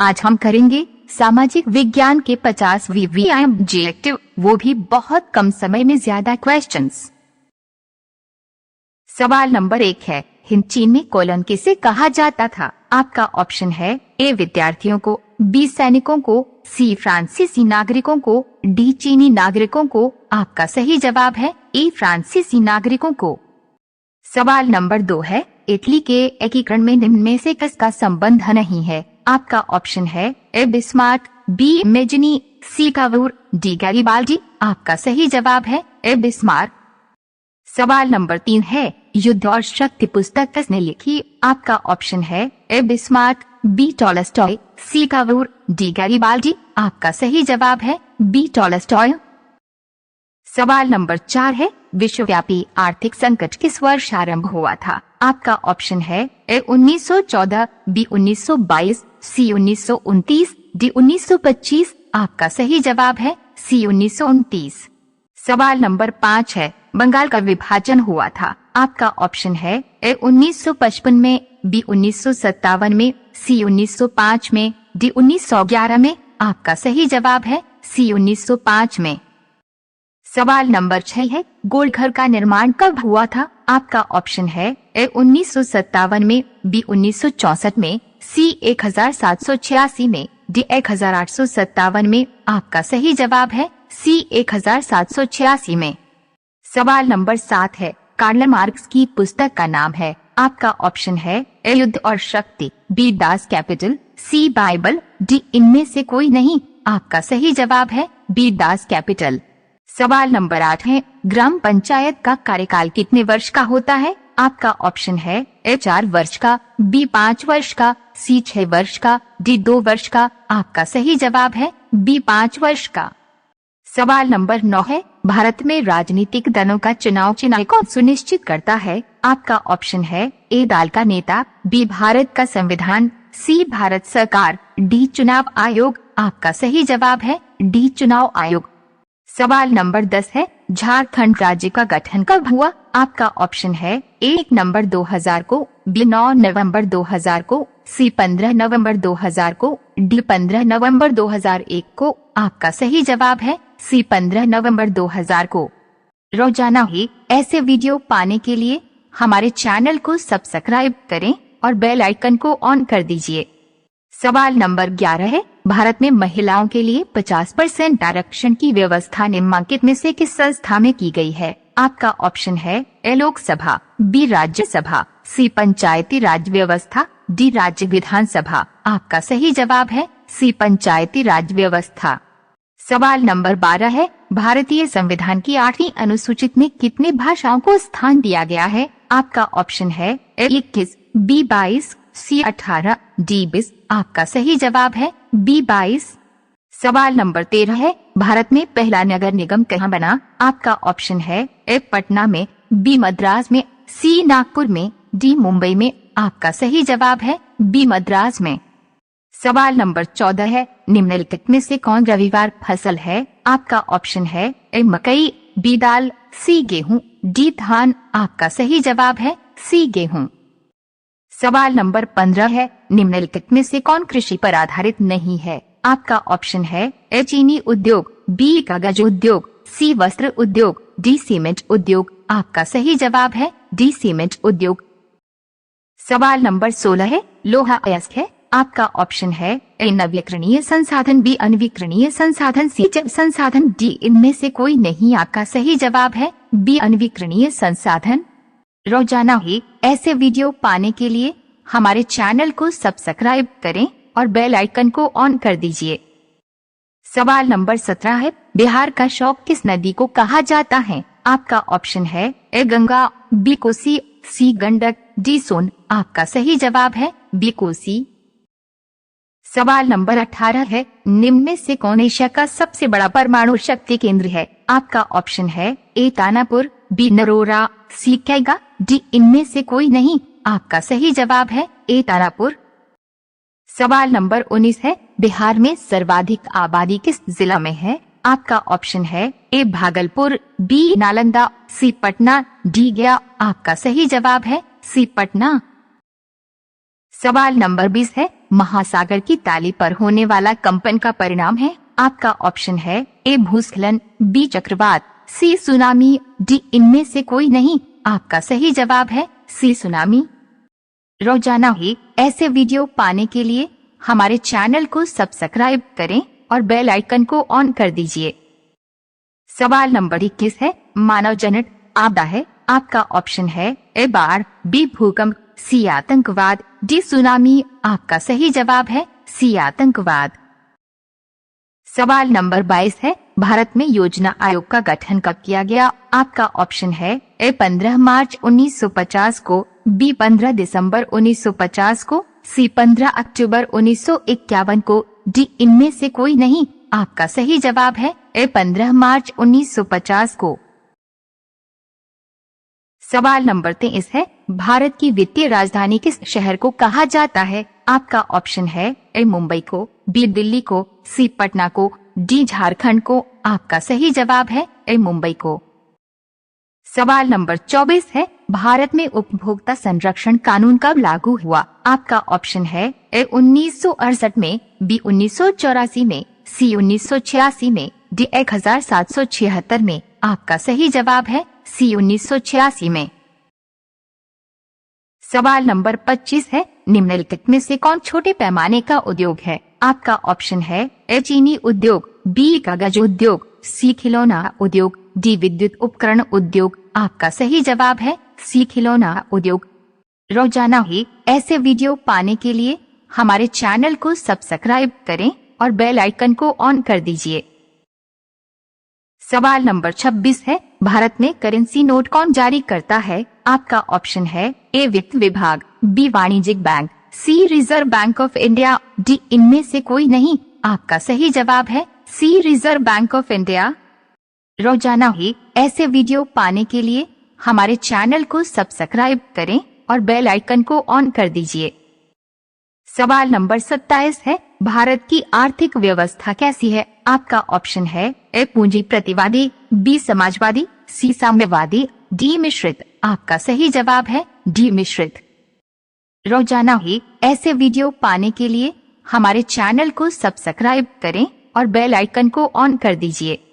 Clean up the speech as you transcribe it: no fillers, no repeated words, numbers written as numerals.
आज हम करेंगे सामाजिक विज्ञान के 50 व्यायाम ऑब्जेक्टिव, वो भी बहुत कम समय में ज्यादा क्वेश्चंस। सवाल नंबर 1 है, हिंद चीन में कोलन किसे कहा जाता था? आपका ऑप्शन है ए विद्यार्थियों को, बी सैनिकों को, सी फ्रांसीसी नागरिकों को, डी चीनी नागरिकों को। आपका सही जवाब है ए फ्रांसीसी नागरिकों को। सवाल नंबर 2 है, इटली के एकीकरण में निम्न में से किसका संबंध नहीं है? आपका ऑप्शन है ए बिस्मार्क, बी इमेजिनी, सी कावूर, डी गैरिबाल्डी। आपका सही जवाब है ए बिस्मार्क। सवाल नंबर 3 है, युद्ध और शक्ति पुस्तक किसने लिखी? आपका ऑप्शन है ए बिस्मार्क, बी टॉलस्टॉय, सी कावूर, डी गैरिबाल्डी। आपका सही जवाब है बी टॉलस्टॉय। सवाल नंबर 4 है, विश्वव्यापी आर्थिक संकट किस वर्ष आरंभ हुआ था? आपका ऑप्शन है ए 1914, बी 1922, सी 1929, डी 1925। आपका सही जवाब है सी 1929। सवाल नंबर 5 है, बंगाल का विभाजन हुआ था? आपका ऑप्शन है ए 1955 में, बी 1957 में, सी 1905 में, डी 1911 में। आपका सही जवाब है सी 1905 में। सवाल नंबर 6 है, गोलघर का निर्माण कब हुआ था? आपका ऑप्शन है ए 1957 में, बी 1964 में, सी 1786 में, डी 1857 में। आपका सही जवाब है सी 1786 में। सवाल नंबर 7 है, कार्ल मार्क्स की पुस्तक का नाम है? आपका ऑप्शन है ए युद्ध और शक्ति, बी डास कैपिटल, सी बाइबल, डी इनमें से कोई नहीं। आपका सही जवाब है बी डास कैपिटल। सवाल नंबर 8 है, ग्राम पंचायत का कार्यकाल कितने वर्ष का होता है? आपका ऑप्शन है ए 4 वर्ष का, बी 5 वर्ष का, सी 6 वर्ष का, डी 2 वर्ष का। आपका सही जवाब है बी 5 वर्ष का। सवाल नंबर 9 है, भारत में राजनीतिक दलों का चुनाव कौन सुनिश्चित करता है? आपका ऑप्शन है ए दल का नेता, बी भारत का संविधान, सी भारत सरकार, डी चुनाव आयोग। आपका सही जवाब है डी चुनाव आयोग। सवाल नंबर 10 है, झारखंड राज्य का गठन कब हुआ? आपका ऑप्शन है ए 1 नवंबर 2000 को, बी 9 नवंबर 2000 को, सी 15 नवंबर 2000 को, डी 15 नवंबर 2001 को। आपका सही जवाब है सी 15 नवंबर 2000 को। रोजाना ही ऐसे वीडियो पाने के लिए हमारे चैनल को सब्सक्राइब करें और बेल आइकन को ऑन कर दीजिए। सवाल नंबर 11 है, भारत में महिलाओं के लिए 50% आरक्षण की व्यवस्था निम्नलिखित में से किस संस्था में की गई है? आपका ऑप्शन है ए लोकसभा, बी राज्यसभा, सी पंचायती राज व्यवस्था, डी राज्य विधानसभा। आपका सही जवाब है सी पंचायती राज व्यवस्था। सवाल नंबर 12 है, भारतीय संविधान की 8वीं अनुसूचित में कितने भाषाओं को स्थान दिया गया है? आपका ऑप्शन है ए 21, बी 22, सी 18, डी 20। आपका सही जवाब है बी 22। सवाल नंबर 13 है, भारत में पहला नगर निगम कहाँ बना? आपका ऑप्शन है ए पटना में, बी मद्रास में, सी नागपुर में, डी मुंबई में। आपका सही जवाब है बी मद्रास में। सवाल नंबर 14 है, निम्नलिखित में से कौन रविवार फसल है? आपका ऑप्शन है ए मकई, बी दाल, सी गेहूं, डी धान। आपका सही जवाब है सी गेहूं। सवाल नंबर 15 है, निम्नलिखित में से कौन कृषि पर आधारित नहीं है? आपका ऑप्शन है ए चीनी उद्योग, बी कागज उद्योग, सी वस्त्र उद्योग, डी सीमेंट उद्योग। आपका सही जवाब है डी सीमेंट उद्योग। सवाल नंबर 16 है, लोहा अयस्क है? आपका ऑप्शन है ए नवीकरणीय संसाधन, बी अनवीकरणीय संसाधन, सी जैव संसाधन, डी इनमें से कोई नहीं। आपका सही जवाब है बी अनवीकरणीय संसाधन। रोजाना ही ऐसे वीडियो पाने के लिए हमारे चैनल को सब्सक्राइब करें और बेल आइकन को ऑन कर दीजिए। सवाल नंबर 17 है, बिहार का शौक किस नदी को कहा जाता है? आपका ऑप्शन है ए गंगा, बी कोसी, सी गंडक, डी सोन। आपका सही जवाब है बी कोसी। सवाल नंबर 18 है, निम्न में से कौन एशिया का सबसे बड़ा परमाणु शक्ति केंद्र है? आपका ऑप्शन है ए तानापुर, बी नरोरा, सी कैगा, डी इनमें से कोई नहीं। आपका सही जवाब है ए तानापुर। सवाल नंबर 19 है, बिहार में सर्वाधिक आबादी किस जिला में है? आपका ऑप्शन है ए भागलपुर, बी नालंदा, सी पटना, डी गया। आपका सही जवाब है सी पटना। सवाल नंबर 20 है, महासागर की ताली पर होने वाला कंपन का परिणाम है? आपका ऑप्शन है ए भूस्खलन, बी चक्रवात, सी सुनामी, डी इनमें से कोई नहीं। आपका सही जवाब है सी सुनामी। रोजाना ही ऐसे वीडियो पाने के लिए हमारे चैनल को सब्सक्राइब करें और बेल आइकन को ऑन कर दीजिए। सवाल नंबर 21 है, मानव जनित आपदा है? आपका ऑप्शन है ए बाढ़, बी भूकंप, सी आतंकवाद, डी सुनामी। आपका सही जवाब है सी आतंकवाद। सवाल नंबर 22 है, भारत में योजना आयोग का गठन कब किया गया? आपका ऑप्शन है ए 15 मार्च 1950 को, बी 15 दिसंबर 1950 को, सी 15 अक्टूबर 1951 को, डी इनमें से कोई नहीं। आपका सही जवाब है ए 15 मार्च 1950 को। सवाल नंबर 23 है, भारत की वित्तीय राजधानी किस शहर को कहा जाता है? आपका ऑप्शन है ए मुंबई को, बी दिल्ली को, सी पटना को, डी झारखंड को। आपका सही जवाब है ए मुंबई को। सवाल नंबर 24 है, भारत में उपभोक्ता संरक्षण कानून कब लागू हुआ? आपका ऑप्शन है ए 1968 में, बी 1984 में, सी 1986 में, डी 1776 में। आपका सही जवाब है सी 1986 में। सवाल नंबर 25 है, निम्नलिखित में से कौन छोटे पैमाने का उद्योग है? आपका ऑप्शन है ए चीनी उद्योग, बी कागज उद्योग, सी खिलौना उद्योग, डी विद्युत उपकरण उद्योग। आपका सही जवाब है सी खिलौना उद्योग। रोजाना ही ऐसे वीडियो पाने के लिए हमारे चैनल को सब्सक्राइब करें और बेल आइकन को ऑन कर दीजिए। सवाल नंबर 26 है, भारत में करेंसी नोट कौन जारी करता है? आपका ऑप्शन है ए वित्त विभाग, बी वाणिज्यिक bank, C Reserve Bank of India, D इनमें से कोई नहीं। आपका सही जवाब है C Reserve Bank of India. रोजाना ही ऐसे वीडियो पाने के लिए हमारे चैनल को सब्सक्राइब करें और बेल आइकन को ऑन कर दीजिए। सवाल नंबर 27 है, भारत की आर्थिक व्यवस्था कैसी है? आपका ऑप्शन है ए पूंजी प्रतिवादी, बी समाजवादी, सी साम्यवादी, डी मिश्रित। आपका सही जवाब है डी मिश्रित। रोजाना ही ऐसे वीडियो पाने के लिए हमारे चैनल को सब्सक्राइब करें और बेल आइकन को ऑन कर दीजिए।